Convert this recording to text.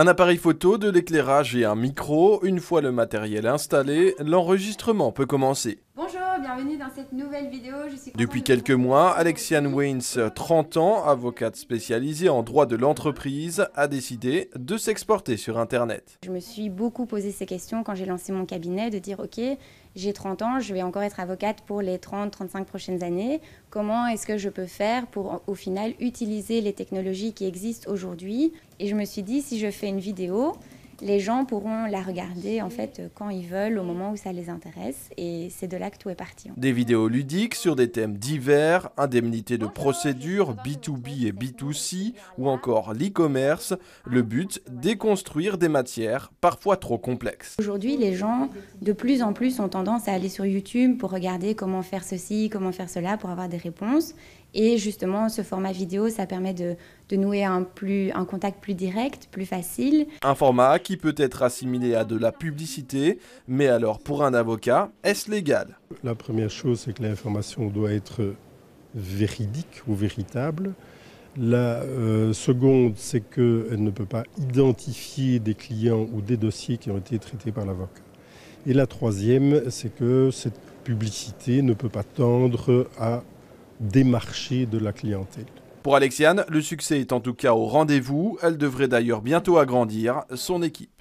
Un appareil photo, de l'éclairage et un micro. Une fois le matériel installé, l'enregistrement peut commencer. Bonjour, bienvenue dans cette nouvelle vidéo. Depuis quelques mois, Alexiane Waynes, 30 ans, avocate spécialisée en droit de l'entreprise, a décidé de s'exporter sur Internet. Je me suis beaucoup posé ces questions quand j'ai lancé mon cabinet, de dire ok, j'ai 30 ans, je vais encore être avocate pour les 30-35 prochaines années. Comment est-ce que je peux faire pour au final utiliser les technologies qui existent aujourd'hui? Et je me suis dit, si je fais une vidéo, les gens pourront la regarder en fait quand ils veulent, au moment où ça les intéresse, et c'est de là que tout est parti. Des vidéos ludiques sur des thèmes divers, indemnités de procédure, B2B et B2C, ou encore l'e-commerce. Le but, déconstruire des matières parfois trop complexes. Aujourd'hui, les gens de plus en plus ont tendance à aller sur YouTube pour regarder comment faire ceci, comment faire cela, pour avoir des réponses. Et justement, ce format vidéo, ça permet de nouer un contact plus direct, plus facile. Un format qui peut être assimilé à de la publicité, mais alors pour un avocat, est-ce légal? La première chose, c'est que l'information doit être véridique ou véritable. La seconde, c'est qu'elle ne peut pas identifier des clients ou des dossiers qui ont été traités par l'avocat. Et la troisième, c'est que cette publicité ne peut pas tendre à démarcher de la clientèle. Pour Alexiane, le succès est en tout cas au rendez-vous. Elle devrait d'ailleurs bientôt agrandir son équipe.